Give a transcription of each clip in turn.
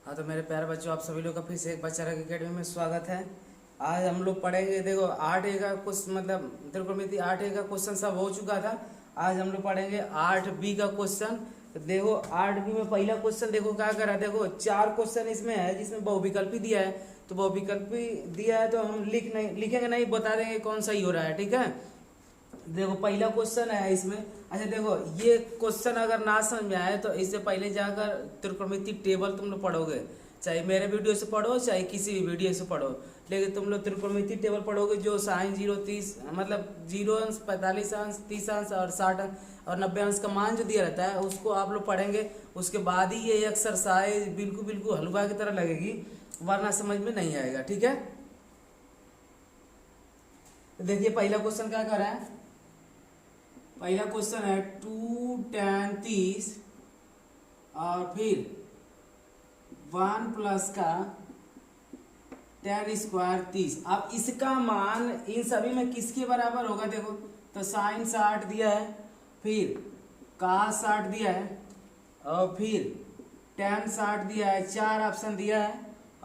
हाँ तो मेरे प्यारे बच्चों, आप सभी लोग का फिर से एक बच्चा रंग अकेडमी में स्वागत है। आज हम लोग पढ़ेंगे। देखो 8A का कुछ मतलब त्रिकोणमिति 8A का क्वेश्चन सब हो चुका था। आज हम लोग पढ़ेंगे 8B का क्वेश्चन। तो देखो 8B में पहला क्वेश्चन देखो क्या करा है। देखो 4 क्वेश्चन इसमें है जिसमें बहुविकल्पी दिया है। तो बहुविकल्पी दिया है तो हम लिखेंगे नहीं, बता देंगे कौन सही हो रहा है। ठीक है, देखो पहला क्वेश्चन है इसमें। अच्छा देखो, ये क्वेश्चन अगर ना समझ में आए तो इससे पहले जाकर त्रिकोणमिति टेबल तुम लोग पढ़ोगे, चाहे मेरे वीडियो से पढ़ो चाहे किसी भी वीडियो से पढ़ो। लेकिन तुम लोग त्रिकोणमिति टेबल पढ़ोगे जो साइन 0 30 मतलब 0 अंश 45 अंश 30 अंश और 60 अंश और 90 अंश का मान जो दिया रहता है उसको आप लोग पढ़ेंगे। उसके बाद ही ये एक्सरसाइज बिल्कुल बिल्कुल हलवा की तरह लगेगी, वरना समझ में नहीं आएगा। ठीक है, तो देखिए पहला क्वेश्चन क्या कर रहा है। पहला क्वेश्चन है 2 tan 30 और फिर 1 प्लस का tan स्क्वायर 30। अब इसका मान इन सभी में किसके बराबर होगा। देखो तो साइन 60 दिया है, फिर cos 60 दिया है और फिर tan 60 दिया है, 4 ऑप्शन दिया है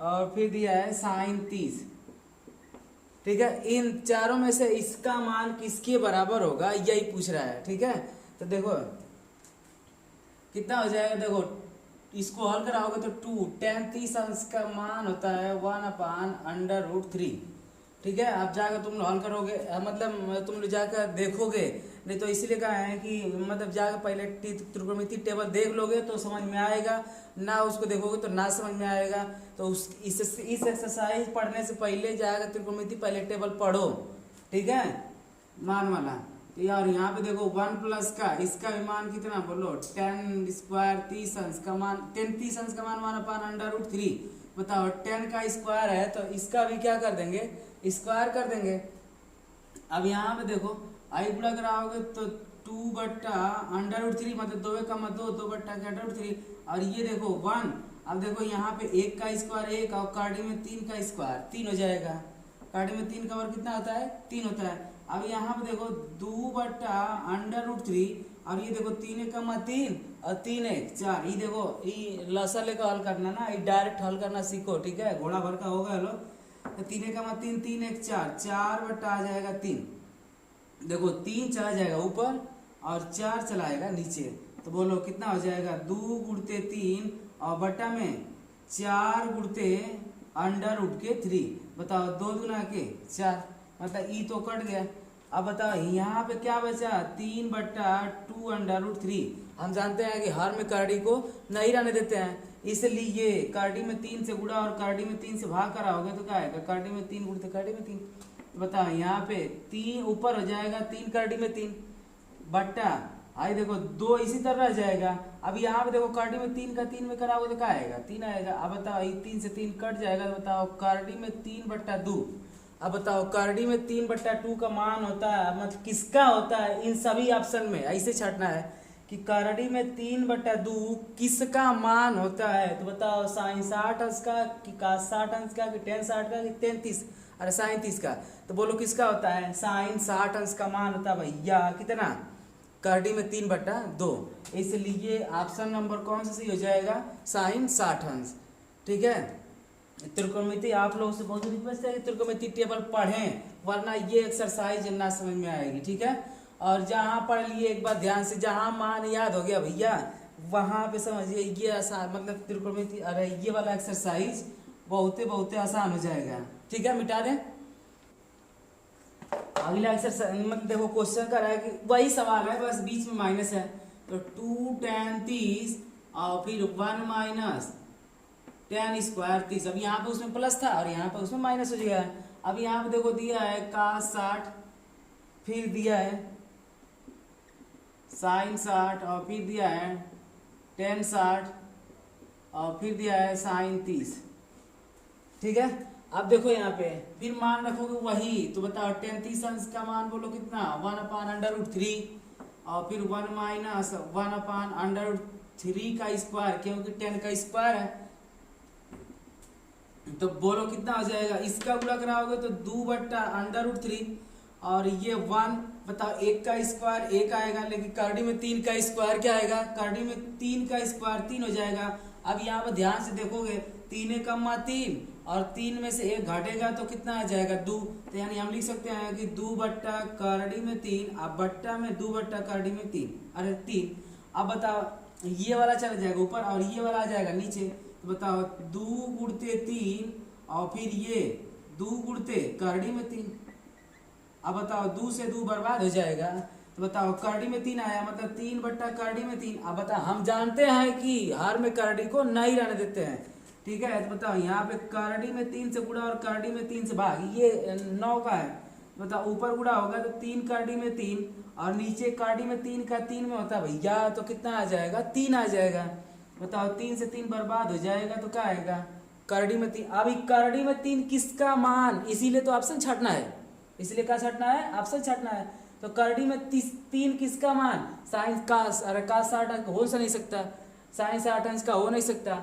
और फिर दिया है साइन 30। ठीक है, इन चारों में से इसका मान किसके बराबर होगा यही पूछ रहा है। ठीक है, तो देखो कितना हो जाएगा। देखो इसको हल कराओगे तो 2 tan 30 अंश का मान होता है 1/√3। ठीक है, आप जाकर तुम लोग हल करोगे, मतलब तुम लोग जाकर देखोगे। नहीं तो इसीलिए कहा है कि मतलब जाकर पहले त्रिकोणमिति टेबल देख लोगे तो समझ में आएगा, ना उसको देखोगे तो ना समझ में आएगा। तो इस एक्सरसाइज पढ़ने से पहले जाकर त्रिकोणमिति पहले टेबल पढ़ो। ठीक है, मान वाला। तो यार यहाँ पे देखो 1 प्लस का इसका भी मान कितना बोलो, tan स्क्वायर 30 अंश का मान, 30 अंश का मान 1/√3। बताओ 10 का स्क्वायर है तो इसका भी क्या कर देंगे, स्क्वायर कर देंगे। अब यहाँ पे देखो आई गुणा कराओगे तो 2/√3 मतलब 2 2/√3 और ये देखो 1। अब देखो यहाँ पे 1 का स्क्वायर 1 और कार्डी में 3 का स्क्वायर 3 हो जाएगा। कार्डी में 3 का वर्ग कितना होता है, 3 होता है। अब यहाँ पे देखो 2/√3 और ये देखो 3 1 3 और 3 1 4। ये देखो ये लसा लेकर हल करना ना, ये डायरेक्ट हल करना सीखो। ठीक है, घोड़ा भर का होगा लो। तो 3 1 3 3 1 4 4 बट्टा आ जाएगा 3। देखो 3 चला जाएगा ऊपर और 4 चलाएगा नीचे। तो बोलो कितना हो जाएगा, 2 गुणते 3 और बट्टा में 4 गुणते √3। बताओ 2 गुना के 4, मतलब ई तो कट गया। अब बताओ यहाँ पे क्या बचा, 3/2√3। हम जानते हैं कि हर में कार्डी को नहीं रहने देते हैं, इसलिए कार्डी में 3 से गुणा और कार्डी में 3 से भाग कराओगे तो क्या आएगा, कार्डी में 3 गुणते कार्डी में 3। बताओ यहाँ पे 3 ऊपर हो जाएगा, 3 कार्डी में 3 बट्टा आई देखो 2 इसी तरह रह जाएगा। अब यहाँ पे देखो कार्डी में 3 का 3 में कराओगे तो क्या आएगा, 3 आएगा। अब बताओ ये 3 से 3 कट जाएगा। तो बताओ कार्डी में 3/2। अब बताओ कार्डी में 3/2 का मान होता है, मतलब किसका होता है। इन सभी ऑप्शन में ऐसे छाटना है कि कार्डी में 3/2 किसका मान होता है। तो बताओ साइन 60 अंश का कि cos 60 अंश का कि tan 60 का कि tan 30 अरे साइन 30 का। तो बोलो किसका होता है, साइन 60 अंश का मान होता है भैया कितना, कार्डी में 3/2। इसलिए ऑप्शन नंबर कौन सा सही हो जाएगा, साइन 60 अंश। ठीक है, त्रिकोणमिति आप लोगों से बहुत रिक्वेस्ट है कि त्रिकोणमिति टेबल पढ़ें, वरना ये एक्सरसाइज ना समझ में आएगी। ठीक है, और जहाँ पढ़ लिए एक बार ध्यान से, जहाँ मान याद हो गया भैया वहाँ पे समझिए ये आसान, मतलब त्रिकोणमिति अरे ये वाला एक्सरसाइज बहुत आसान हो जाएगा। ठीक है, मिटा दें। अगला एक्सरसाइज मतलब देखो क्वेश्चन कर रहा है कि वही सवाल है, बस बीच में माइनस है। तो 2 tan 30 और फिर 1 माइनस tan स्क्वायर 30। अब यहाँ पे उसमें प्लस था और यहाँ पे उसमें माइनस हो गया है। अब यहाँ पे देखो दिया है cos 60, फिर दिया है साइन 60 और फिर दिया है tan 60 और फिर दिया है साइन 30। ठीक है, अब देखो यहाँ पे फिर मान रखोगे वही। तो बताओ tan 30 अंश का मान बोलो कितना, 1/√3 और फिर 1 माइनस 1/√3 का स्क्वायर, क्योंकि 10 का स्क्वायर है। तो बोलो कितना हो जाएगा, इसका गुणा कराओगे तो 2/√3 और ये 1। बताओ 1 का स्क्वायर 1 आएगा, लेकिन कार्डी में 3 का स्क्वायर क्या आएगा, कार्डी में 3 का स्क्वायर 3 हो जाएगा। अब यहाँ पर ध्यान से देखोगे 3 कम्मा 3 और 3 में से 1 घटेगा तो कितना आ जाएगा 2। तो यानी हम लिख सकते हैं कि 2 बट्टा करड़ी में 3, अब बट्टा में 2 बट्टा करड़ी में 3, अरे 3। अब बताओ ये वाला चला जाएगा ऊपर और ये वाला आ जाएगा नीचे। तो बताओ 2 गुणते 3 और फिर ये 2 गुणते करड़ी में 3। अब बताओ 2 से 2 बर्बाद हो जाएगा। तो बताओ करड़ी में 3 आया, मतलब 3 बट्टा करड़ी में 3। अब बताओ हम जानते हैं कि हर में करड़ी को नहीं रहने देते हैं, ठीक है। तो बताओ यहाँ पे करड़ी में 3 से गुणा और करड़ी में 3 से भाग, ये 9 का है। तो बताओ ऊपर गुणा होगा तो 3 करड़ी में 3 और नीचे करड़ी में 3 का 3 में होता है भैया, तो कितना आ जाएगा 3 आ जाएगा। बताओ 3 से 3 बर्बाद हो जाएगा तो क्या आएगा करड़ी में 3। अभी करड़ी में 3 किसका मान, इसीलिए तो ऑप्शन छाटना है, इसलिए क्या छाटना है, ऑप्शन छाटना है। तो करड़ी में 3 किसका मान, साइन का, अरे का 60 अंश हो नहीं सकता, साइन 60 अंश का हो नहीं सकता।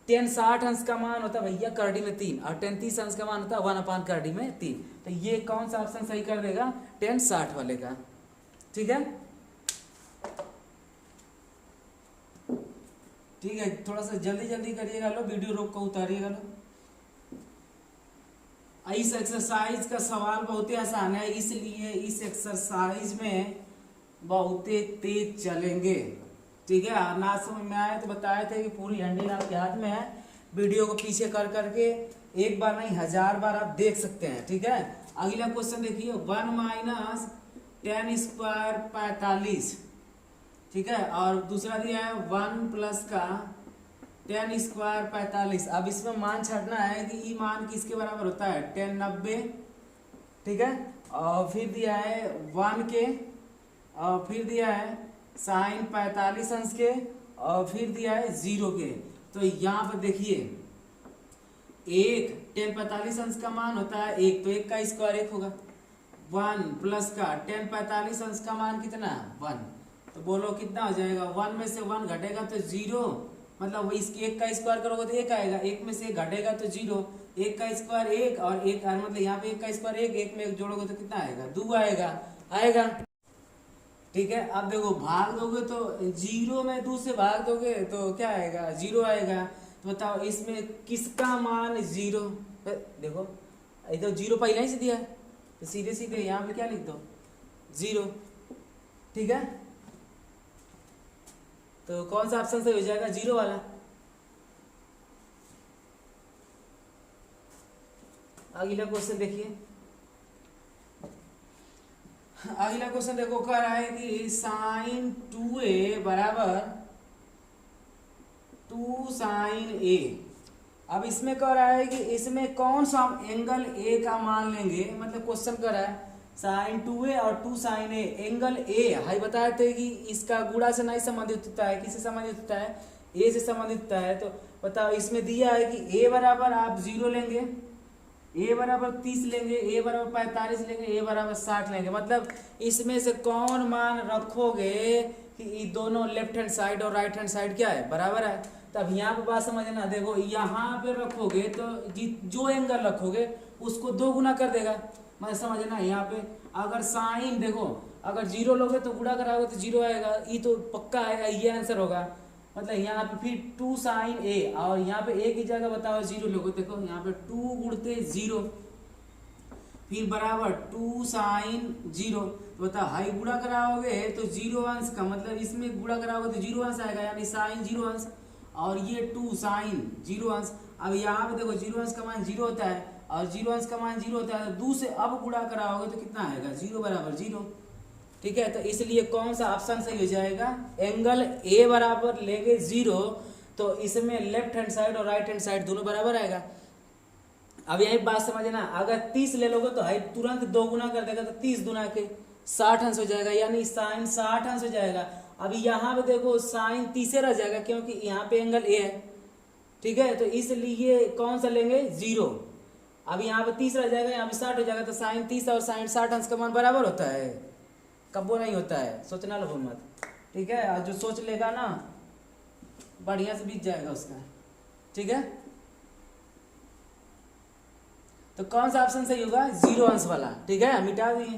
10 60 अंश का मान होता है भैया करड़ी में 3 और 10 30 अंश का मान होता है 1/, करड़ी में 3। तो ये कौन सा ऑप्शन सही कर देगा, 10 60 वाले का, ठीक है। ठीक है, थोड़ा सा जल्दी जल्दी करिएगा लो, वीडियो रोक कर उतारिएगा लो। इस एक्सरसाइज का सवाल बहुत ही आसान है, इसलिए इस एक्सरसाइज में बहुत तेज चलेंगे, ठीक है। ना समझ में आए तो बताए थे कि पूरी हैंडल आपके हाथ में है, वीडियो को पीछे कर करके एक बार नहीं 1000 बार आप देख सकते हैं, ठीक है। अगला क्वेश्चन देखिए, 1 माइनस 10 स्क्वायर 45, ठीक है। और दूसरा दिया है 1 प्लस का 10 स्क्वायर 45। अब इसमें मान छाटना है कि ई मान किसके बराबर होता है, 10 90, ठीक है। और फिर दिया है 1 के, और फिर दिया है साइन 45 अंश के, और फिर दिया है 0 के। तो यहाँ पर देखिए 1 10 45 अंश का मान होता है 1, तो 1 का स्क्वायर 1 होगा। 1 प्लस का 10 45 अंश का मान कितना 1, तो बोलो कितना हो जाएगा, 1 में से 1 घटेगा तो 0, मतलब इस 1 का स्क्वायर करोगे तो 1 आएगा, 1 में से 1 घटेगा तो 0, 1 का स्क्वायर 1 और 1 मतलब यहाँ पे 1 का स्क्वायर 1, 1 में 1 जोड़ोगे तो कितना आएगा 2 आएगा, ठीक है। अब देखो भाग दोगे तो 0 में 2 से भाग दोगे तो क्या आएगा 0 आएगा। तो बताओ इसमें किसका मान 0, देखो इधर 0 पहले ही से दिया है, तो सीधे सीधे यहाँ पे क्या लिख दो 0, ठीक है। तो कौन सा ऑप्शन सही हो जाएगा, 0 वाला। अगला क्वेश्चन देखिए, अगला क्वेश्चन देखो कह रहा है कि साइन 2a बराबर 2 साइन a। अब इसमें कह रहा है कि इसमें कौन सा एंगल a का मान लेंगे, मतलब क्वेश्चन कर रहा है साइन 2a और 2 साइन a, एंगल a हाई बताए थे कि इसका गुणा से नहीं संबंधित होता है, किससे संबंधित होता है, a से संबंधित होता है। तो बताओ इसमें दिया है कि a बराबर आप 0 लेंगे, a बराबर 30 लेंगे, a बराबर 45 लेंगे, a बराबर 60 लेंगे। मतलब इसमें से कौन मान रखोगे कि दोनों लेफ्ट हैंड साइड और राइट हैंड साइड क्या है बराबर है। तब यहाँ पे बात समझना, देखो यहाँ पे रखोगे तो जो एंगल रखोगे उसको 2 गुना कर देगा, मतलब समझना। यहाँ पे अगर साइन देखो अगर 0 लोगे तो गुणा कराओगे तो 0 आएगा, ये तो पक्का आएगा, ये आंसर होगा। मतलब यहाँ पे फिर 2 साइन a और यहाँ पे a की जगह बताओ 0 लोगे, देखो यहाँ पे 2 गुणते 0 फिर बराबर 2 साइन 0। तो बताओ हाई गुणा कराओगे तो 0 अंश का, मतलब इसमें गुणा कराओगे तो 0 अंश आएगा, यानी साइन 0 अंश, और ये 2 साइन 0 अंश। अब यहाँ पे देखो 0 अंश का मान 0 होता है और 0 अंश का मान 0 होता है, तो 2 से अब गुणा कराओगे तो कितना आएगा 0 बराबर 0, ठीक है। तो इसलिए कौन सा ऑप्शन सही हो जाएगा, एंगल ए बराबर लेंगे 0 तो इसमें लेफ्ट हैंड साइड और राइट हैंड साइड दोनों बराबर आएगा। अब यही बात समझना, अगर 30 ले लोगे तो हाई तुरंत 2 गुना कर देगा, तो 30 गुना के 60 अंश हो जाएगा, यानी साइन 60 अंश हो जाएगा। अभी यहाँ पे देखो साइन 30 रह जाएगा क्योंकि यहाँ पे एंगल ए है, ठीक है। तो इसलिए कौन सा लेंगे 0। अब यहाँ पे 30 रह जाएगा, यहाँ पे 60 हो जाएगा, तो साइन 30 और साइन 60 अंश का मान बराबर होता है, कब्बो नहीं होता है, सोचना लो मत, ठीक है। और जो सोच लेगा ना बढ़िया से बीत जाएगा उसका, ठीक है। तो कौन सा ऑप्शन सही होगा, 0 अंश वाला, ठीक है। मिटा दिए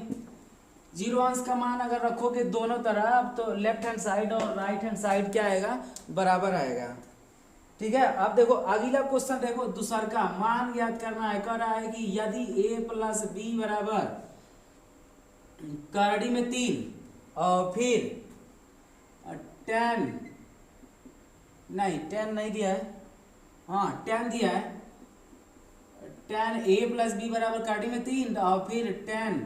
0 अंश का मान अगर रखोगे दोनों तरफ तो लेफ्ट हैंड साइड और राइट हैंड साइड क्या आएगा बराबर आएगा, ठीक है। अब देखो अगला क्वेश्चन, देखो दूसर का मान ज्ञात करना है। कह रहा है कि यदि a प्लस बी बराबर करड़ी में 3 और फिर 10 नहीं 10 नहीं दिया है, हाँ 10 दिया है। 10 a प्लस बी बराबर करड़ी में 3 और फिर 10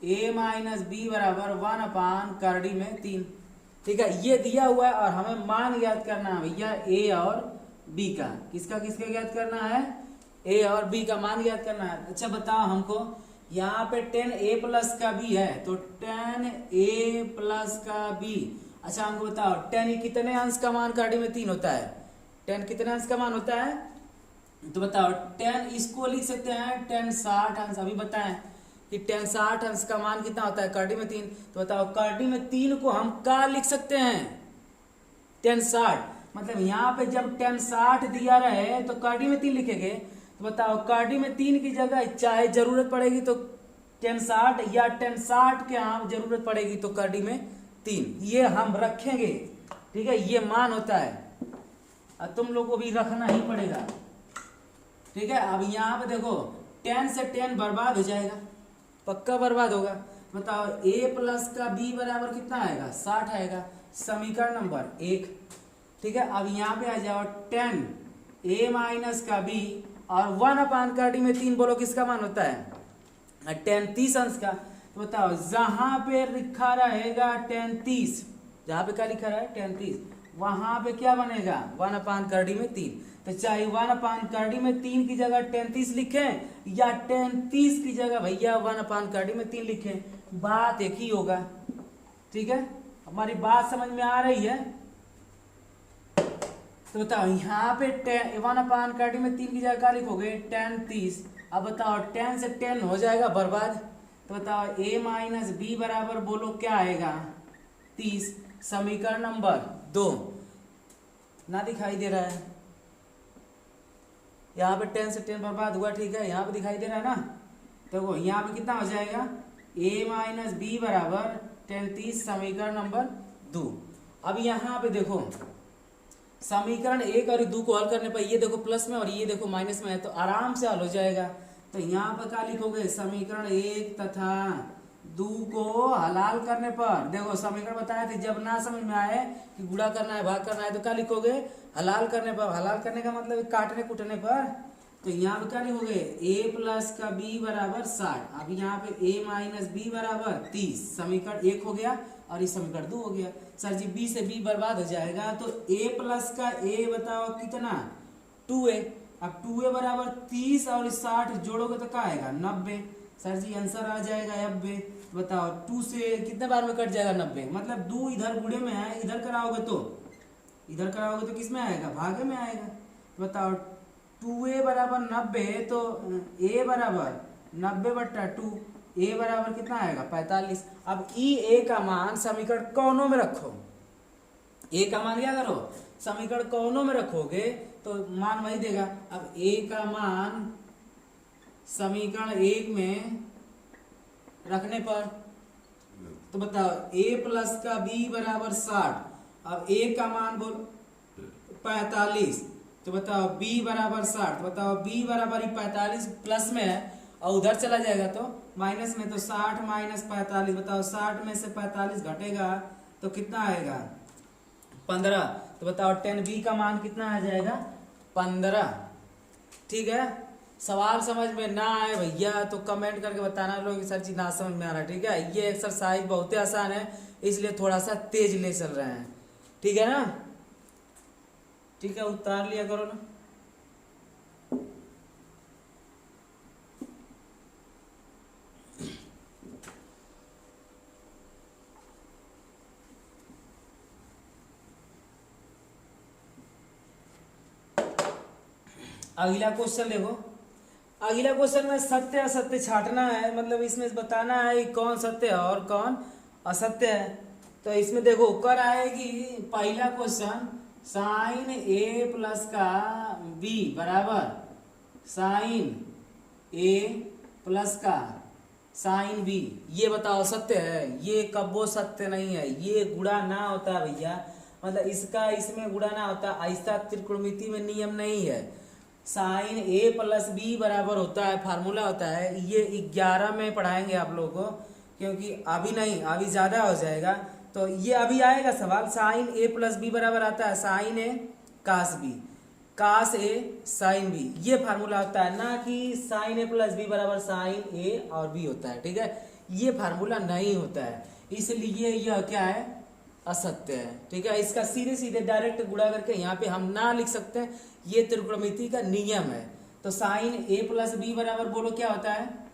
a माइनस बी बराबर 1/करड़ी में 3। ठीक है, ये दिया हुआ है और हमें मान ज्ञात करना है भैया a और b का। किसका किसका ज्ञात करना है? a और b का मान ज्ञात करना है। अच्छा बताओ हमको, यहाँ पे 10a प्लस का b है तो 10a प्लस का b। अच्छा हमको बताओ 10 कितने अंश का मान करड़ी में 3 होता है? 10 कितने अंश का मान होता है? तो बताओ 10 इसको लिख सकते हैं 10 60 अंश। अभी बताएं कि 10 60 अंश का मान कितना होता है करड़ी में 3। तो बताओ करड़ी में 3 को हम का लिख सकते हैं? 10 60। मतलब यहाँ पे जब 10 60 दिया रहे तो करड़ी में 3 लिखेंगे। तो बताओ करड़ी में 3 की जगह चाहे जरूरत पड़ेगी तो 10 60 या 10 60 के यहाँ जरूरत पड़ेगी तो करड़ी में 3 ये हम रखेंगे। ठीक है, ये मान होता है और तुम लोग को भी रखना ही पड़ेगा। ठीक है, अब यहाँ पे देखो 10 से 10 बर्बाद हो जाएगा, पक्का बर्बाद होगा। बताओ a प्लस का b बराबर कितना आएगा? 60 आएगा, समीकरण नंबर 1। ठीक है, अब यहाँ पे आ जाओ 10 a माइनस का b और 1/करड़ी में 3 बोलो किसका मान होता है? 10 30 अंश का। तो बताओ जहां पे लिखा रहेगा 10 30, जहां पे क्या लिखा है 10 30, वहां पे क्या बनेगा? 1/करड़ी में 3। तो चाहे 1/करड़ी में 3 की जगह 10 30 लिखें या 10 30 की जगह भैया 1/करड़ी में 3 लिखें, बात एक ही होगा। ठीक है, हमारी बात समझ में आ रही है? तो बताओ यहाँ पे 1/करड़ी में 3 की जगह क्या लिखोगे? 10 30। अब बताओ 10 से 10 हो जाएगा बर्बाद। तो बताओ a माइनस बी बराबर बोलो क्या आएगा? 30, समीकरण नंबर 2। ना दिखाई दे रहा है यहाँ पे 10 से 10 बर्बाद हुआ। ठीक है, यहाँ पे दिखाई दे रहा है ना? तो वो यहाँ पे कितना हो जाएगा? a माइनस बी बराबर 10 30, समीकरण नंबर 2। अब यहाँ पे देखो समीकरण 1 और 2 को हल करने पर ये देखो प्लस में और ये देखो माइनस में है तो आराम से हल हो जाएगा। तो यहाँ पर क्या लिखोगे? समीकरण 1 तथा 2 को हलाल करने पर, देखो समीकरण बताए थे जब ना समझ में आए कि गुणा करना है भाग करना है तो क्या लिखोगे? हलाल करने पर। हलाल करने का मतलब काटने कुटने पर। तो यहाँ पे क्या लिखोगे? a प्लस का b बराबर 60। अब यहाँ पे a माइनस बी बराबर 30, समीकरण 1 हो गया और ये समीकरण 2 हो गया। सर जी b से b बर्बाद हो जाएगा तो a प्लस का a बताओ कितना? 2a। अब 2a बराबर 30 और 60 जोड़ोगे तो क्या आएगा? 90। सर जी आंसर आ जाएगा 90। बताओ 2 से कितने बार में कट जाएगा? 90। मतलब 2 इधर गुणे में है, इधर कराओगे तो किस में आएगा? भागे में आएगा। बताओ 2a बराबर 90 तो a बराबर 90/2, a बराबर कितना आएगा? 45। अब a का मान समीकरण कोनों में रखो। a का मान क्या करो? समीकरण कोनों में रखोगे तो मान वही देगा। अब a का मान समीकरण 1 में रखने पर तो बताओ a प्लस का b बराबर 60। अब a का मान बोलो 45। तो बताओ b बराबर 60। तो बताओ b बराबर ही 45 प्लस में है और उधर चला जाएगा तो माइनस में। तो 60 माइनस 45, बताओ 60 में से 45 घटेगा तो कितना आएगा? 15। तो बताओ 10b का मान कितना आ जाएगा? 15। ठीक है, सवाल समझ में ना आए भैया तो कमेंट करके बताना लोग सर जी ना समझ में आ रहा है। ठीक है, ये एक्सरसाइज बहुत ही आसान है इसलिए थोड़ा सा तेज ले चल रहे हैं। ठीक है ना? ठीक है, उतार लिया करो ना। अगला क्वेश्चन देखो। अगला क्वेश्चन में सत्य असत्य छांटना है, मतलब इसमें बताना है कि कौन सत्य है और कौन असत्य है। तो इसमें देखो कर आएगी पहला क्वेश्चन साइन a प्लस का b बराबर साइन a प्लस का साइन b। ये बताओ सत्य है? ये कब्बो सत्य नहीं है, ये गुणा ना होता भैया। मतलब इसका इसमें उड़ाना होता है। ऐसा त्रिकोणमिति में नियम नहीं है। साइन ए प्लस बी बराबर होता है, फार्मूला होता है। ये 11 में पढ़ाएंगे आप लोगों को, क्योंकि अभी नहीं, अभी ज़्यादा हो जाएगा। तो ये अभी आएगा सवाल, साइन ए प्लस बी बराबर आता है साइन ए कास बी, कास ए साइन बी। ये फार्मूला होता है, ना कि साइन ए प्लस बी बराबर साइन ए और बी होता है। ठीक है, ये फार्मूला नहीं होता है, इसलिए यह क्या है, असत्य है। ठीक है, इसका सीधे सीधे डायरेक्ट गुणा करके यहाँ पे हम ना लिख सकते हैं, ये त्रिकोणमिति का नियम है। तो साइन ए प्लस बी बराबर बोलो क्या होता है,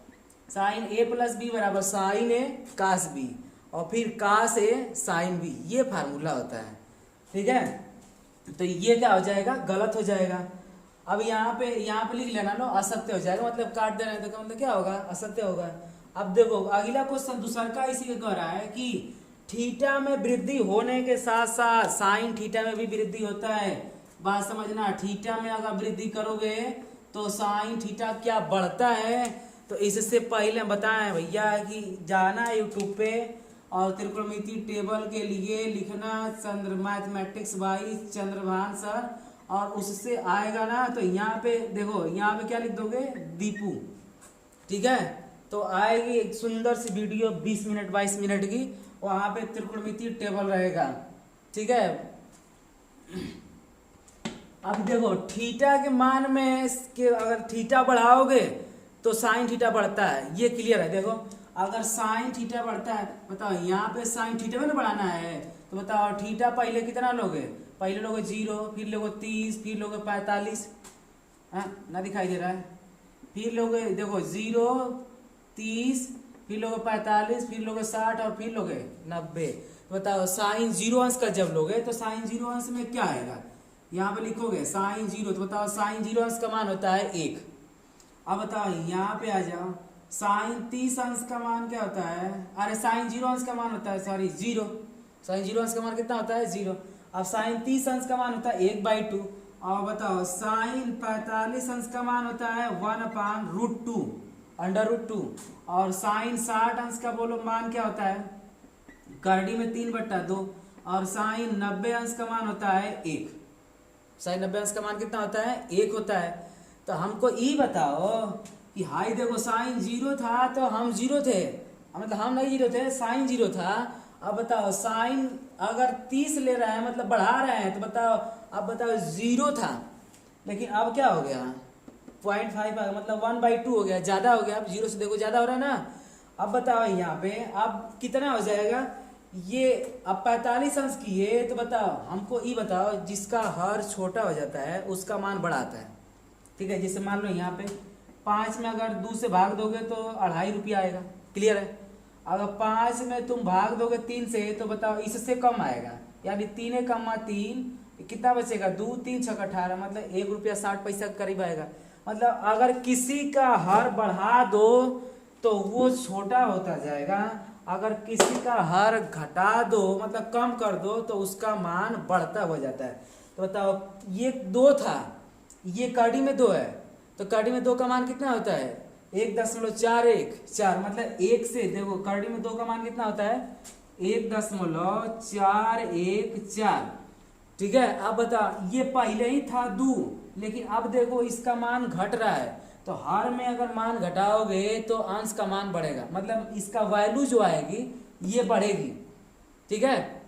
साइन ए प्लस बी बराबर साइन ए कास बी और फिर कास ए साइन बी, ये फार्मूला होता है। ठीक है, तो ये क्या हो जाएगा, गलत हो जाएगा। अब यहाँ पे लिख लेना लो, असत्य हो जाएगा, मतलब काट देना है तो मतलब क्या होगा, असत्य होगा। अब देखो अगला क्वेश्चन दूसरा का इसी के कह रहा है कि थीटा में वृद्धि होने के साथ साथ साइन थीटा में भी वृद्धि होता है। बात समझना, थीटा में अगर वृद्धि करोगे तो साइन थीटा क्या बढ़ता है। तो इससे पहले बताएं भैया कि जाना यूट्यूब पे और त्रिकोणमिति टेबल के लिए लिखना चंद्र मैथमेटिक्स बाई चंद्रभान सर, और उससे आएगा ना। तो यहाँ पे देखो, यहाँ पे क्या लिख दोगे, दीपू। ठीक है, तो आएगी एक सुंदर सी वीडियो 20 मिनट 22 मिनट की, वहां पे त्रिकोणमिति टेबल रहेगा। ठीक है, अब देखो थीटा के मान में के अगर थीटा बढ़ाओगे तो साइन थीटा बढ़ता है, ये क्लियर है। देखो अगर साइन थीटा बढ़ता है, बताओ यहाँ पे साइन थीटा में ना बढ़ाना है, तो बताओ थीटा पहले कितना लोगे, पहले लोगे 0, फिर लोगे 30, फिर लोगे 45, ना दिखाई दे रहा है, फिर लोगे देखो 0 30, फिर लोगे 45, फिर लोगे 60 और फिर लोगे 90। तो बताओ साइन 0 अंश का जब लोगे तो साइन 0 अंश में क्या आएगा, यहाँ पे लिखोगे साइन 0, तो बताओ साइन 0 अंश का मान होता है 1। अब बताओ यहाँ पे आ जाओ, साइन 30 अंश का मान क्या होता है, अरे साइन 0 अंश का मान होता है, सॉरी 0, साइन 0 अंश का मान कितना होता है 0। अब साइन 30 अंश का मान होता है 1/2। और बताओ साइन 45 अंश का मान होता है 1/√2, √2। और साइन 60 अंश का बोलो मान क्या होता है, करड़ी में 3/2। और साइन 90 अंश का मान होता है 1। साइन 90 अंश का मान कितना होता है, 1 होता है। तो हमको ये बताओ कि हाई देखो साइन 0 था तो हम 0 थे, मतलब हम नहीं 0 थे, साइन 0 था। अब बताओ साइन अगर 30 ले रहा है मतलब बढ़ा रहे हैं, तो बताओ अब बताओ 0 था, लेकिन अब क्या हो गया 0.5 आ गया, मतलब 1/2 हो गया, ज्यादा हो गया। अब 0 से देखो ज्यादा हो रहा है ना। अब बताओ यहाँ पे अब कितना हो जाएगा, ये अब 45 अंश की है, तो बताओ हमको ये बताओ जिसका हर छोटा हो जाता है उसका मान बड़ा आता है। ठीक है, जैसे मान लो यहाँ पे 5 में अगर 2 से भाग दोगे तो 2.5 रुपया आएगा, क्लियर है। अगर 5 में तुम भाग दोगे 3 से, तो बताओ इससे कम आएगा, यानी 3 कम 3 कितना बचेगा, 2 3 6 18, मतलब 1 रुपया 60 पैसा के करीब आएगा। मतलब अगर किसी का हर बढ़ा दो तो वो छोटा होता जाएगा, अगर किसी का हर घटा दो मतलब कम कर दो तो उसका मान बढ़ता हो जाता है। तो बताओ ये 2 था, ये कड़ी में 2 है, तो कड़ी में 2 का मान कितना होता है 1.414, मतलब 1 से देखो कड़ी में 2 का मान कितना होता है 1.414। ठीक है, अब बताओ ये पहले ही था 2, लेकिन अब देखो इसका मान घट रहा है, तो हर में अगर मान घटाओगे तो अंश का मान बढ़ेगा, मतलब इसका वैल्यू जो आएगी ये बढ़ेगी। ठीक है,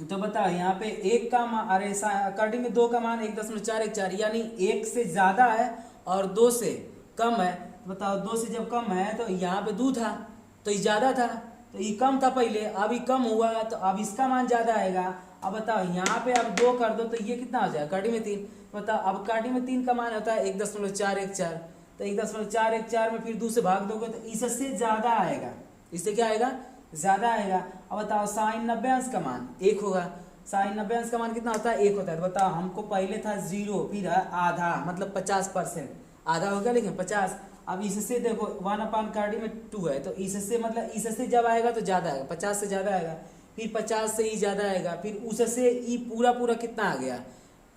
तो बताओ यहाँ पे 1 का मान, अरे कड़ी में 2 का मान 1.414, यानी 1 से ज्यादा है और 2 से कम है। तो बताओ 2 से जब कम है तो यहाँ पे 2 था तो ये ज्यादा था, तो ये कम था पहले, अब ये कम हुआ तो अब इसका मान ज्यादा आएगा। अब बताओ यहाँ पे अब 2 कर दो तो ये कितना हो जाएगा, कड़ी में 3। बताओ अब कड़ी में 3 का मान होता है 1.414, तो 1.414 में फिर 2 से भाग दोगे तो इससे ज्यादा आएगा, इससे क्या आएगा, ज्यादा आएगा। अब बताओ साइन 90 अंश का मान 1 होगा, साइन 90 अंश का मान कितना होता है 1 होता है। तो बताओ हमको पहले था 0, फिर आधा, मतलब 50%, आधा हो गया लेकिन 50। अब इससे देखो 1/2 में 2 है, तो इससे मतलब इससे जब आएगा तो ज्यादा आएगा, 50 से ज्यादा आएगा, फिर 50 से ही ज्यादा आएगा, फिर उससे ई पूरा कितना आ गया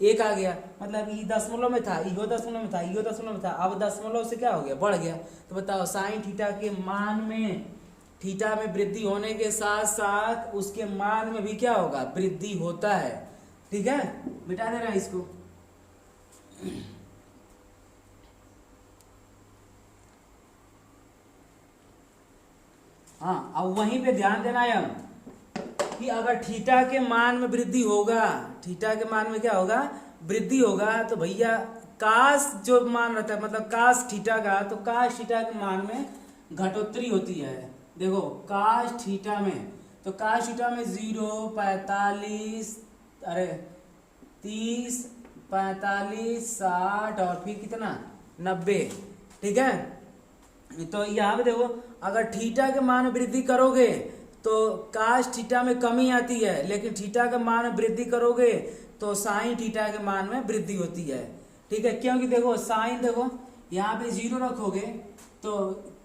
1 आ गया, मतलब ई दशमलव में था, इहो दशमलव में था, इहो दशमलव में था, अब दशमलव से क्या हो गया, बढ़ गया। तो बताओ साइन थीटा के मान में, थीटा में वृद्धि होने के साथ साथ उसके मान में भी क्या होगा, वृद्धि होता है। ठीक है, मिटा दे रहा है इसको। हाँ, अब वहीं पे ध्यान देना है हम कि अगर थीटा के मान में वृद्धि होगा, थीटा के मान में क्या होगा, वृद्धि होगा, तो भैया कास जो मान रहता है, मतलब कास थीटा का, तो कास थीटा के मान में घटोत्तरी होती है। देखो कास थीटा में, तो कास थीटा में 0, 45, अरे 30, 45, 60 और फिर कितना 90, ठीक है। तो यहाँ पे देखो अगर थीटा के मान में वृद्धि करोगे तो काश थीटा में कमी आती है, लेकिन थीटा के मान में वृद्धि करोगे तो साइन थीटा के मान में वृद्धि होती है, ठीक है। क्योंकि देखो साइन, देखो यहाँ पे 0 रखोगे तो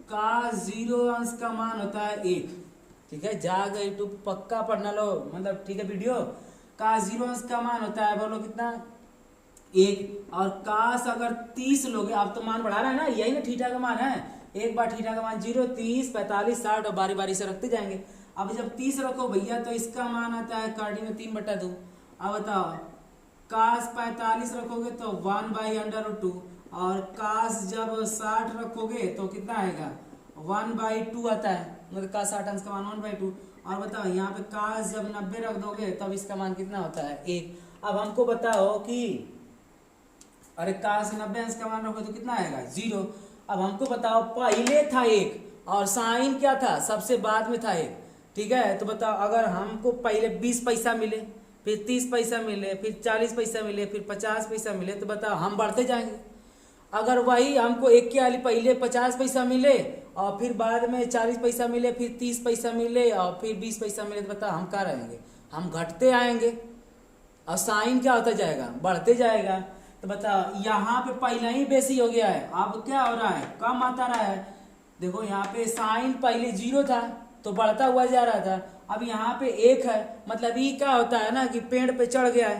काश 0 अंश का मान होता है 1, ठीक है। जाकर यूट्यूब पक्का पढ़ना लो, मतलब ठीक है वीडियो। काश 0 अंश का मान होता है, बोलो कितना, 1। और काश अगर 30 लोगे, अब तो मान बढ़ा रहा है ना, यही ना थीटा का मान है। एक बार थीटा का मान 0, 30, 45, 60 और बारी बारी से रखते जाएंगे। अब जब 30 रखो भैया तो इसका मान आता है कार्डी में 3/2। अब बताओ काश 45 रखोगे तो 1/√2, और काश जब 60 रखोगे तो कितना आएगा, 1/2 आता है, मतलब काश 60 अंश का मान 1/2। और बताओ यहाँ पे काश जब 90 रख दोगे तब इसका मान कितना होता है, 1। अब हमको बताओ कि अरे काश 90 अंश का मान रखो तो कितना आएगा, 0। अब हमको बताओ पहले था 1 और साइन क्या था, सबसे बाद में था 1, ठीक है। तो बताओ अगर हमको पहले 20 पैसा मिले, फिर 30 पैसा मिले, फिर 40 पैसा मिले, फिर 50 पैसा मिले, तो बताओ हम बढ़ते जाएंगे। अगर वही हमको एक के वाली पहले 50 पैसा मिले और फिर बाद में 40 पैसा मिले, फिर 30 पैसा मिले और फिर 20 पैसा मिले, तो बताओ हम क्या रहेंगे, हम घटते आएंगे। और साइन क्या होता जाएगा, बढ़ते जाएगा। तो बताओ यहाँ पे पहले ही बेसी हो गया है, अब क्या हो रहा है, कम आता रहा है। देखो यहाँ पे साइन पहले 0 था तो बढ़ता हुआ जा रहा था, अब यहाँ पे 1 है, मतलब ये क्या होता है ना कि पेड़ पे चढ़ गया है,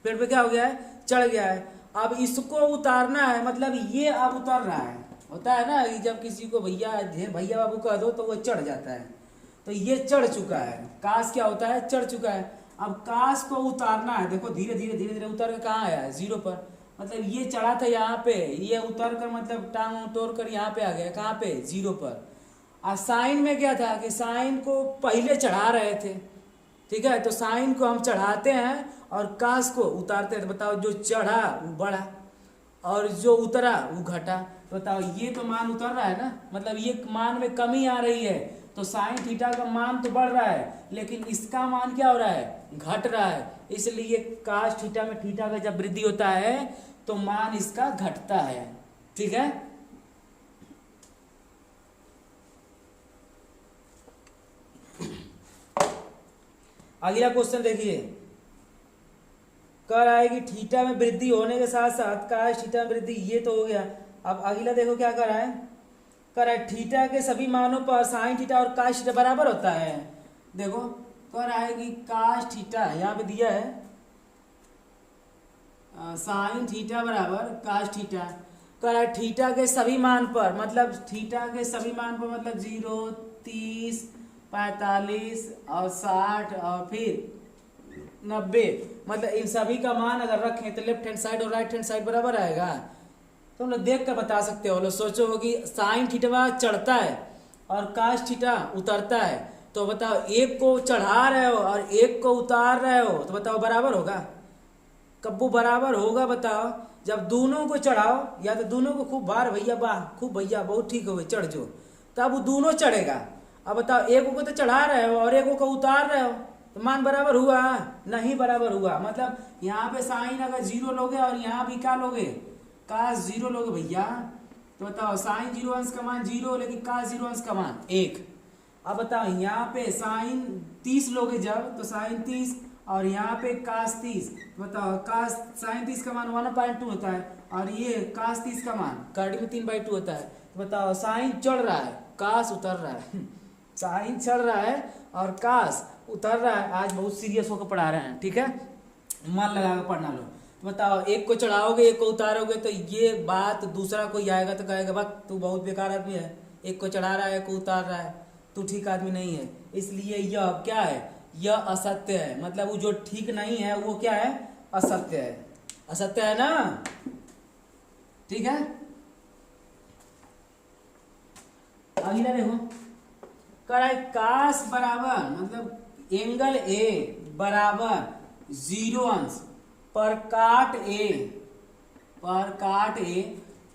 पेड़ पे क्या हो गया है, चढ़ गया है। अब इसको उतारना है, मतलब ये अब उतर रहा है। होता है ना जब किसी को भैया भैया बाबू कह दो तो वो चढ़ जाता है, तो ये चढ़ चुका है। काश क्या होता है, चढ़ चुका है। अब काश को उतारना है, देखो धीरे धीरे धीरे धीरे उतर के कहाँ आया है, 0 पर। मतलब ये चढ़ा था यहाँ पे, ये उतर कर मतलब टांग तोड़ कर यहाँ पे आ गया, कहाँ पे, 0 पर। और साइन में क्या था कि साइन को पहले चढ़ा रहे थे, ठीक है। तो साइन को हम चढ़ाते हैं और काश को उतारते हैं। तो बताओ जो चढ़ा वो बढ़ा और जो उतरा वो घटा। तो बताओ ये तो मान उतर रहा है ना, मतलब ये मान में कमी आ रही है, तो साइन थीटा का मान तो बढ़ रहा है लेकिन इसका मान क्या हो रहा है, घट रहा है। इसलिए काश थीटा में थीटा का जब वृद्धि होता है तो मान इसका घटता है, ठीक है। अगला क्वेश्चन देखिए, कर आएगी थीटा में वृद्धि होने के साथ साथ काश थीटा में वृद्धि, ये तो हो गया। अब अगला देखो क्या कर रहा है, कर रहा है थीटा के सभी मानों पर साइन थीटा और काश थीटा बराबर होता है। देखो कर आएगी काश थीटा, यहाँ पे दिया है साइन थीटा बराबर काश थीटा। कर रहा है थीटा के सभी मान पर, मतलब थीटा के सभी मान पर मतलब 0, 30, 45 और 60 और फिर 90, मतलब इन सभी का मान अगर रखें तो लेफ्ट हैंड साइड और राइट हैंड साइड बराबर आएगा। तो हम लोग देख कर बता सकते हो, लोग सोचो कि साइन थीटा चढ़ता है और काश थीटा उतरता है, तो बताओ एक को चढ़ा रहे हो और एक को उतार रहे हो, तो बताओ बराबर होगा, कब बराबर होगा बताओ, जब दोनों को चढ़ाओ या तो दोनों को खूब बार भैया वाह खूब भैया बहुत ठीक हो गए चढ़ जो, तब वो दोनों चढ़ेगा। अब बताओ एक को तो चढ़ा रहे हो और एक को उतार रहे हो, तो मान बराबर हुआ, नहीं बराबर हुआ। मतलब यहाँ पे साइन अगर 0 लोगे और यहाँ भी क्या लोगे, काश 0 लोगे भैया, तो बताओ साइन 0 अंश का मान 0 लेकिन काश 0 अंश का मान 1। अब बताओ यहाँ पे साइन 30 लोगे जब, तो साइन 30 और यहाँ पे काश 30, बताओ काश साइन 30 का मान 1/2 होता है और ये काश 30 का मान कार्डी में 3/2 होता है। तो बताओ साइन चढ़ रहा है, काश उतर रहा है साइन चढ़ रहा है और काश उतर रहा है। आज बहुत सीरियस होकर पढ़ा रहे हैं, ठीक है, मन लगा कर पढ़ना लो। तो बताओ एक को चढ़ाओगे एक को उतारोगे तो ये बात दूसरा कोई आएगा तो कहेगा बस तू बहुत बेकार आदमी है, एक को चढ़ा रहा है एक को उतार रहा है, तू ठीक आदमी नहीं है। इसलिए यह क्या है, यह असत्य है, मतलब वो जो ठीक नहीं है वो क्या है, असत्य है, असत्य है ना, ठीक है। अगला देखो, कह रहा है काश बराबर मतलब एंगल ए बराबर 0 अंश पर काट ए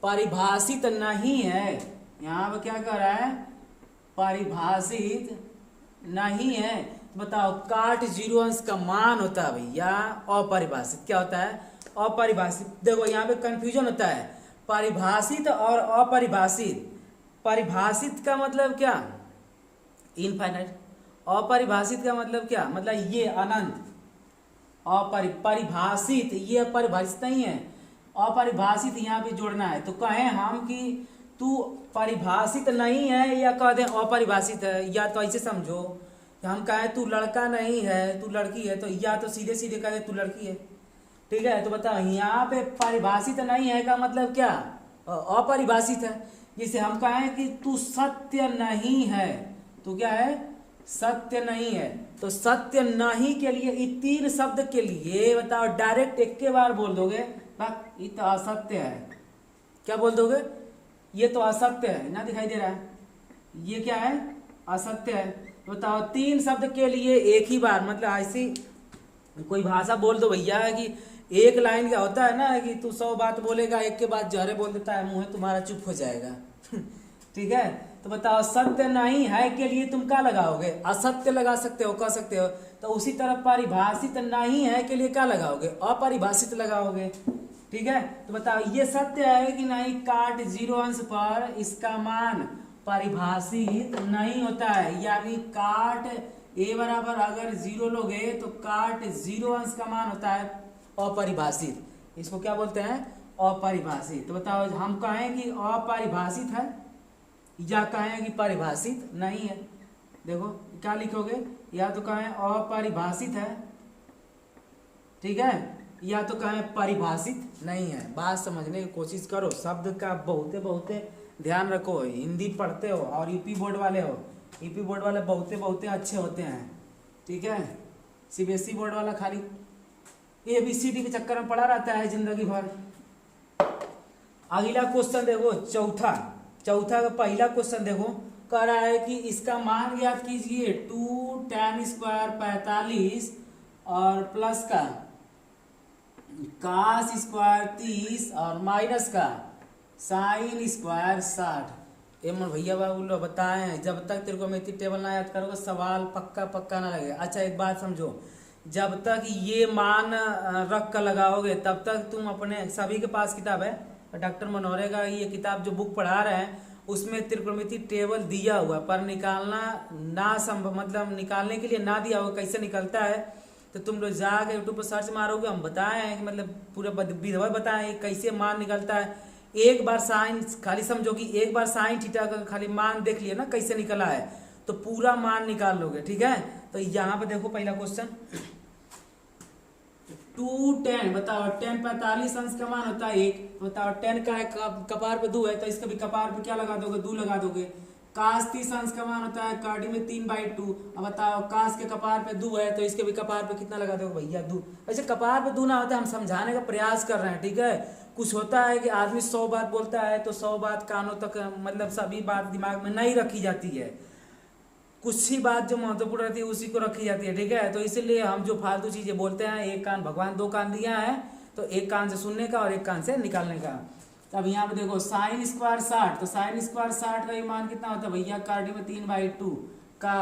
परिभाषित नहीं है। यहाँ पे क्या कर रहा है, परिभाषित नहीं है। बताओ काट 0 अंश का मान होता है भैया अपरिभाषित, क्या होता है, अपरिभाषित। देखो यहाँ पे कंफ्यूजन होता है परिभाषित और अपरिभाषित। परिभाषित का मतलब क्या, इनफाइनाइट। अपरिभाषित का मतलब क्या, मतलब ये अनंत। परिभाषित ये परिभाषित नहीं है, अपरिभाषित यहाँ पे जोड़ना है। तो कहें हम कि तू परिभाषित नहीं है या कह दें अपरिभाषित है, या तो ऐसे समझो कि हम कहें तू लड़का नहीं है तू लड़की है, तो या तो सीधे सीधे कहें तू लड़की है, ठीक है। तो बताओ यहाँ पे परिभाषित नहीं है का मतलब क्या, अपरिभाषित है। जैसे हम कहें कि तू सत्य नहीं है, तो क्या है, सत्य नहीं है। तो सत्य नहीं के लिए ये 3 शब्द के लिए बताओ डायरेक्ट एक के बार बोल दोगे ये तो असत्य है, क्या बोल दोगे, ये तो असत्य है ना, दिखाई दे रहा है, ये क्या है, असत्य है। बताओ 3 शब्द के लिए एक ही बार, मतलब ऐसी कोई भाषा बोल दो भैया कि एक लाइन क्या होता है ना कि तू 100 बात बोलेगा एक के बाद जहरे बोल देता है, मुंह तुम्हारा चुप हो जाएगा ठीक है। तो बताओ सत्य नहीं है के लिए तुम क्या लगाओगे, असत्य लगा सकते हो, कह सकते हो। तो उसी तरह परिभाषित नहीं है के लिए क्या लगाओगे, अपरिभाषित लगाओगे, ठीक है। तो बताओ ये सत्य है कि नहीं, काट 0 अंश पर इसका मान परिभाषित नहीं होता है, यानी काट ए बराबर अगर 0 लोगे तो काट 0 अंश का मान होता है अपरिभाषित, इसको क्या बोलते हैं, अपरिभाषित। तो बताओ हम कहें कि अपरिभाषित है या कहें कि परिभाषित नहीं है। देखो क्या लिखोगे, या तो कहें अपरिभाषित है, ठीक है, या तो कहें परिभाषित नहीं है। बात समझने की कोशिश करो, शब्द का बहुते ध्यान रखो। हिंदी पढ़ते हो और यूपी बोर्ड वाले हो, यूपी बोर्ड वाले बहुते अच्छे होते हैं, ठीक है। सीबीएसई बोर्ड वाला खाली ABCD के चक्कर में पड़ा रहता है जिंदगी भर। अगला क्वेश्चन देखो, चौथा का पहला क्वेश्चन देखो, कह रहा है कि इसका मान ज्ञात कीजिए 2 tan स्क्वायर 45 और प्लस का कास स्क्वायर 30 और माइनस का साइन स्क्वायर 60। एमन भैया बाबू लो बताएं, जब तक तेरे को मैं इतनी टेबल ना याद करोगे सवाल पक्का ना लगेगा। अच्छा एक बात समझो, जब तक ये मान रख कर लगाओगे तब तक तुम अपने सभी के पास किताब है, डॉक्टर मनोहरे का ये किताब जो बुक पढ़ा रहे हैं उसमें त्रिकोणमिति टेबल दिया हुआ, पर निकालना ना संभव, मतलब निकालने के लिए ना दिया हुआ, कैसे निकलता है तो तुम लोग जाकर यूट्यूब पर सर्च मारोगे, हम बताए हैं कि मतलब पूरा विधिवत बताए कैसे मान निकलता है। एक बार साइन खाली समझो कि एक बार साइन थीटा का खाली मान देख लिया ना कैसे निकला है, तो पूरा मान निकाल लोगे, ठीक है। तो यहाँ पे देखो पहला क्वेश्चन 2 tan, बताओ tan 45 अंश का मान होता है 1, बताओ tan का है कपार पे 2 है तो इसका भी कपार पे क्या लगा दोगे, 2 लगा दोगे। कास 30 अंश का मान होता है काटी में 3/2, अब बताओ कास के कपार पे 2 है तो इसके भी कपार पे कितना लगा दोगे भैया, 2। वैसे कपार पे 2 ना होता है, हम समझाने का प्रयास कर रहे हैं, ठीक है। कुछ होता है कि आदमी 100 बात बोलता है तो 100 बात कानों तक, मतलब सभी बात दिमाग में नहीं रखी जाती है, कुछ ही बात जो महत्वपूर्ण रहती है उसी को रखी जाती है, ठीक है। तो इसीलिए हम जो फालतू चीजें बोलते हैं, एक कान भगवान 2 कान दिया है, तो एक कान से सुनने का और एक कान से निकालने का। अब यहाँ पे देखो साइन स्क्वायर 60, तो साइन स्क्वायर 60 का मान कितना होता है भैया, काटी में 3/2 का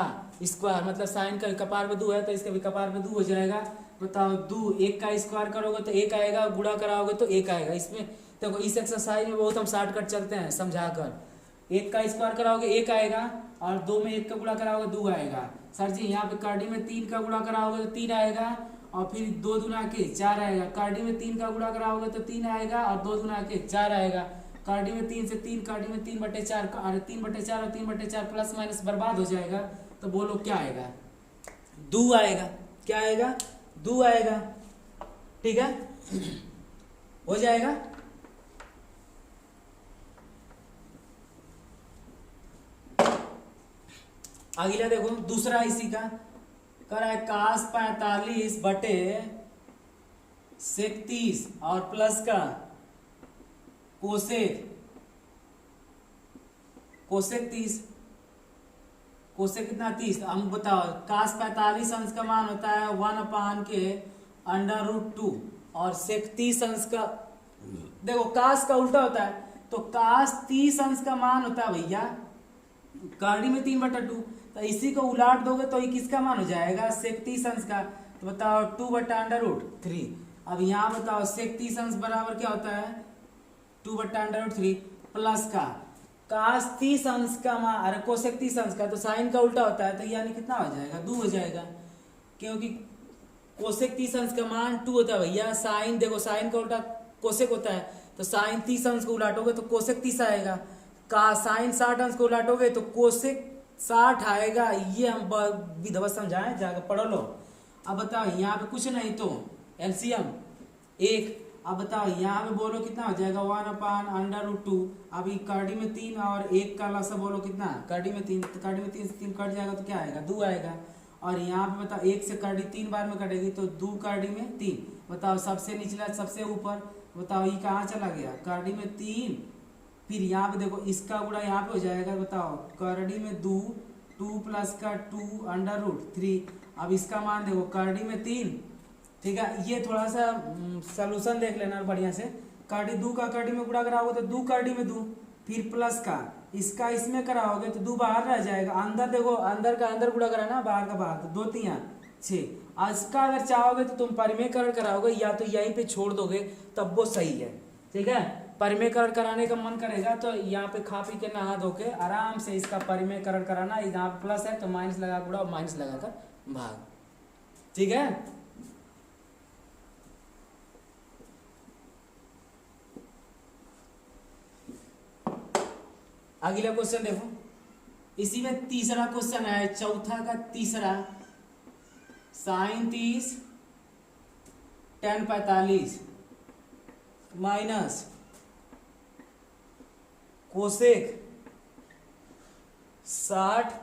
स्क्वायर, मतलब साइन का कपार पे 2 है तो इसके भी कपार पे 2 हो जाएगा। बताओ 2, 1 का स्क्वायर करोगे तो 1 आएगा, गुणा कराओगे तो 1 आएगा। इसमें देखो इस एक्सरसाइज में बहुत हम शॉर्टकट चलते हैं समझा कर, 1 का स्क्वायर कराओगे 1 आएगा और 2 में 1 का गुणा कराओगे 2 आएगा। सर जी यहाँ पे कार्डी में 3 का गुणा कराओगे तो 3 आएगा, और फिर 2 दूना के 4 आएगा। कार्डी में 3 का गुणा कराओगे तो 3 आएगा और 2 दूना के 4 आएगा। कार्डी में 3 से 3, कार्डी में 3/4, और 3/4 और 3/4 प्लस माइनस बर्बाद हो जाएगा। तो बोलो क्या आएगा, 2 आएगा। क्या आएगा, 2 आएगा, ठीक है, हो जाएगा। अगला देखो दूसरा इसी का, कह रहा है कास 45 बटे सेक 30 और प्लस का कोसेक कोसेक 30, कोसेक कितना 30। हम बताओ कास 45 अंश का मान होता है 1/√2 और सेक 30 अंश का, देखो कास का उल्टा होता है, तो कास 30 अंश का मान होता है भैया करड़ी में 3/2, तो इसी को उलाट दोगे तो ये किसका मान हो जाएगा सेक 30 अंश का। तो बताओ 2/√3। अब यहाँ बताओ सेक 30 अंश बराबर क्या होता है 2/√3 प्लस का कास 30 अंश का मान, अरे कोसेक 30 अंश का तो साइन का उल्टा होता है, तो यानी कितना हो जाएगा 2 हो जाएगा, क्योंकि कोसेक 30 अंश का मान 2 होता है भैया। साइन देखो साइन का उल्टा कोसेक होता है, तो साइन 30 अंश को उलाटोगे तो कोसेक 30 आएगा। का साइन 60 अंश को उलाटोगे तो कोसेक 60 आएगा। ये हम विधवा समझाएं, जाकर पढ़ लो। अब बताओ यहाँ पे कुछ नहीं तो एलसीएम 1। अब बताओ यहाँ पे बोलो कितना हो जाएगा 1/√2। अभी करड़ी में 3 और 1 का लसा बोलो कितना करड़ी में 3, तो करड़ी में 3 से 3 कट जाएगा तो क्या आएगा 2 आएगा। और यहाँ पे बताओ 1 से करड़ी 3 बार में कटेगी तो 2 करड़ी में 3। बताओ सबसे निचला सबसे ऊपर, बताओ ये कहाँ चला गया करड़ी में 3, फिर यहाँ पे देखो इसका गुणा यहाँ पे हो जाएगा। बताओ करड़ी में 2 प्लस का 2/√3। अब इसका मान देखो करड़ी में 3, ठीक है। ये थोड़ा सा सॉल्यूशन देख लेना बढ़िया से। करड़ी 2 का करड़ी में गुणा कराओगे तो 2 करड़ी में 2, फिर प्लस का इसका इसमें कराओगे तो 2 बाहर रह जाएगा। अंदर देखो अंदर का अंदर गुणा कराना, बाहर का बाहर, तो 2 3 6। इसका अगर चाहोगे तो तुम परिमेयकरण कराओगे या तो यहीं पे छोड़ दोगे तब वो सही है, ठीक है। परिमेयकरण कराने का मन करेगा तो यहाँ पे खा पी के नहा धो के आराम से इसका परिमेयकरण कराना। यहाँ पे प्लस है तो माइनस लगा गुणा और माइनस लगाकर भाग, ठीक है। अगला क्वेश्चन देखो, इसी में तीसरा क्वेश्चन है, चौथा का तीसरा। साइन 30 tan 45 माइनस कोसेक 60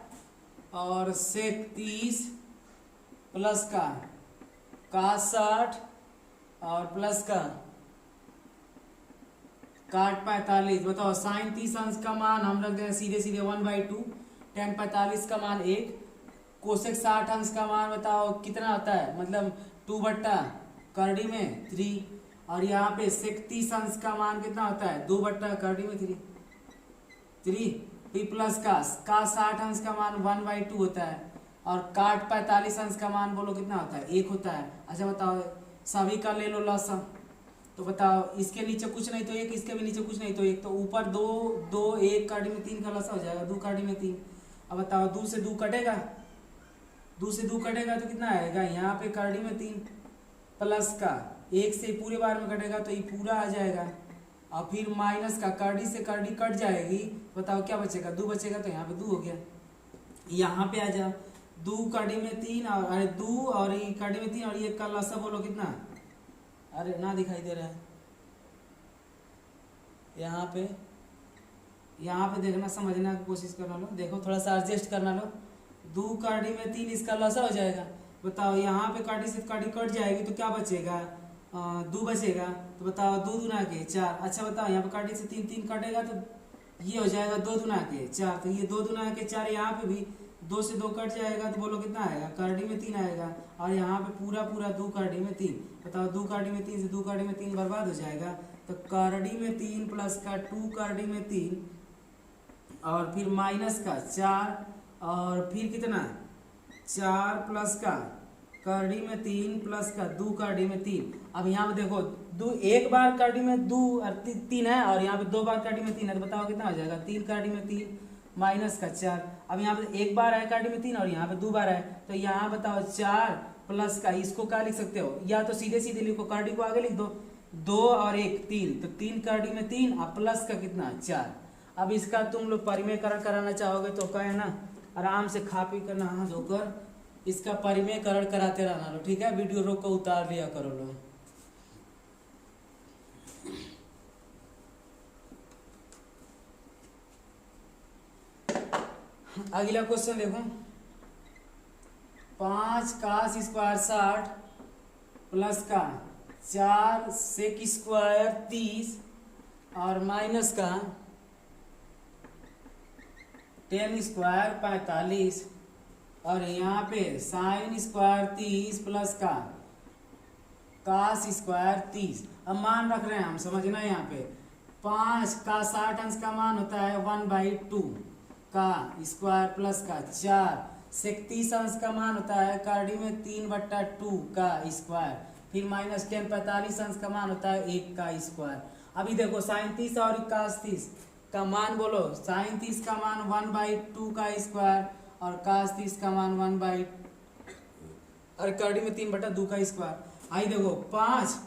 और सेक 30 प्लस का कास 60 और प्लस का काट 45। बताओ साइन 30 अंश का मान हम रख दें सीधे सीधे 1/2, tan 45 का मान 1, कोसेक 60 अंश का मान बताओ कितना होता है, मतलब 2/करड़ी में 3, और यहाँ पे सेक 30 अंश का मान कितना होता है 2/करड़ी में 3, फिर प्लस का 60 अंश का मान 1/2 होता है, और काट 45 अंश का मान बोलो कितना होता है 1 होता है। अच्छा बताओ सभी का ले लो लसा, तो बताओ इसके नीचे कुछ नहीं तो 1, इसके भी नीचे कुछ नहीं तो 1, तो ऊपर 2 1 करड़ी में 3 का लसा हो जाएगा 2 करड़ी में 3। अब बताओ 2 से 2 कटेगा, 2 से 2 कटेगा तो कितना आएगा यहाँ पे करड़ी में 3 प्लस का 1 से पूरे बार में कटेगा तो ये पूरा आ जाएगा, और फिर माइनस का करड़ी से करड़ी कट जाएगी। बताओ क्या बचेगा 2 बचेगा, तो यहाँ पे 2 हो गया। यहाँ पे आ जाओ 2 करड़ी में 3 और अरे 2 और ये करड़ी में 3 और ये का लसा बोलो कितना, अरे ना दिखाई दे रहा है यहाँ पे देखना समझना की कोशिश करना लो, देखो थोड़ा सा एडजस्ट करना लो। 2 करड़ी में 3 इसका लसा हो जाएगा। बताओ यहाँ पे करड़ी से करड़ी कट जाएगी तो क्या बचेगा 2 बचेगा, तो बताओ 2 दूना के 4। अच्छा बताओ यहाँ पे करड़ी से 3 3 कटेगा तो ये हो जाएगा 2 दूना के 4, तो ये 2 दूना के 4, यहाँ पे भी 2 से 2 कट जाएगा तो बोलो कितना आएगा करड़ी में 3 आएगा, और यहाँ पे पूरा पूरा 2 करड़ी में 3। बताओ 2 करड़ी में 3 से 2 करड़ी में 3 बर्बाद हो जाएगा, तो करड़ी में 3 प्लस का 2 करड़ी में 3 और फिर माइनस का 4 और फिर कितना 4 प्लस का करड़ी में 3 प्लस का 2 करड़ी में 3। अब यहाँ पे देखो 2 एक बार करड़ी में 2 और 3 है, और यहाँ पे 2 बार करड़ी में 3 है, तो बताओ कितना हो जाएगा 3 करड़ी में 3 माइनस का 4। अब यहाँ पे एक बार है करड़ी में 3 और यहाँ पे 2 बार है, तो यहाँ बताओ 4 प्लस का इसको क्या लिख सकते हो, या तो सीधे सीधे लिखो करड़ी को आगे लिख दो 2 और 1 3, तो 3 करड़ी में 3 और प्लस का कितना 4। अब इसका तुम लोग परिमेयकरण कराना चाहोगे तो कहे ना आराम से खा पी कर नहा धोकर इसका परिमेयकरण कराते रहना लो, ठीक है। वीडियो रोक कर उतार लिया करो लो। अगला क्वेश्चन देखो, 5 कास स्क्वायर 60 प्लस का 4 सेक स्क्वायर 30 और माइनस का 10 स्क्वायर 45 और यहाँ पे साइन स्क्वायर 30 प्लस का कास स्क्वायर 30। अब मान रख रहे हैं हम, समझना है यहाँ पे 5 का 60 अंश का मान होता है 1/2 का स्क्वायर प्लस का 4 सेक 30 अंश का मान होता है कार्डी में 3/2 का स्क्वायर, फिर माइनस 10 45 अंश का मान होता है 1 का स्क्वायर। अभी देखो साइन 30 और कास 30 का मान बोलो। साइन 30 का मान 1/2 का स्क्वायर और कास 30 का मान 1 और कार्डी में 3/2 का स्क्वायर। आई देखो 5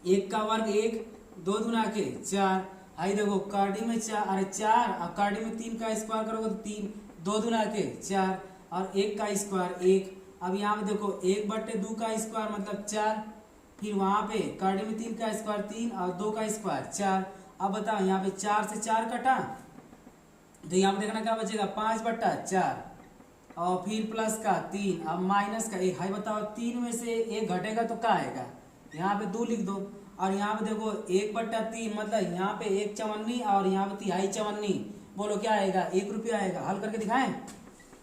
1 का वर्ग 1 2 दूना के 4। आई देखो कार्डी में 4 अरे 4 और कार्डी में 3 का स्क्वायर करोगे तो 3 2 दूना के 4 और 1 का स्क्वायर 1। अब यहाँ पे देखो 1/2 का स्क्वायर मतलब 4, फिर वहाँ पे कार्डी में 3 का स्क्वायर 3 और 2 का स्क्वायर 4। अब बताओ यहाँ पे 4 से 4 कटा तो यहाँ पे देखना क्या बचेगा 5/4 और फिर प्लस का 3 अब माइनस का 1। हाई बताओ 3 में से 1 घटेगा तो क्या आएगा, यहाँ पे 2 लिख दो। और यहाँ पे देखो 1/3 मतलब यहाँ पे 1 चवन्नी और यहाँ पे 1/3 चवन्नी, बोलो क्या आएगा 1 रुपया आएगा। हल करके दिखाएं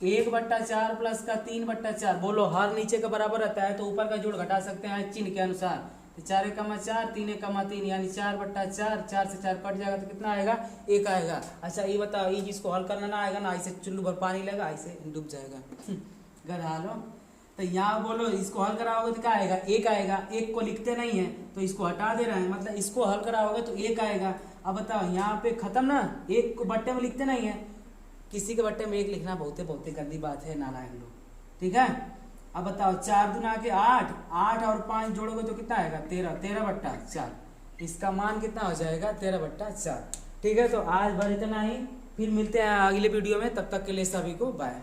1/4 प्लस का 3/4, बोलो हर नीचे का बराबर रहता है तो ऊपर का जोड़ घटा सकते हैं चिन्ह के अनुसार। तो 4 एकमा 4 3 एकमा 3 यानी 4/4, 4 से 4 कट जाएगा तो कितना आएगा 1 आएगा। अच्छा ये बताओ ये जिसको हल करना ना आएगा ना ऐसे चुल्लू भर पानी लगा ऐसे डूब जाएगा गधा लो। तो यहाँ बोलो इसको हल कराओगे तो क्या आएगा 1 आएगा। 1 को लिखते नहीं है तो इसको हटा दे रहे हैं, मतलब इसको हल कराओगे तो 1 आएगा। अब बताओ यहाँ पे खत्म ना, 1 को बट्टे में लिखते नहीं है, किसी के बट्टे में 1 लिखना बहुत गंदी बात है नालायक लोग, ठीक है। अब बताओ 4 दूना के 8, 8 और 5 जोड़ोगे तो कितना आएगा 13, 13/4। इसका मान कितना हो जाएगा 13/4। ठीक है तो आज भर इतना ही, फिर मिलते हैं अगले वीडियो में, तब तक के लिए सभी को बाय।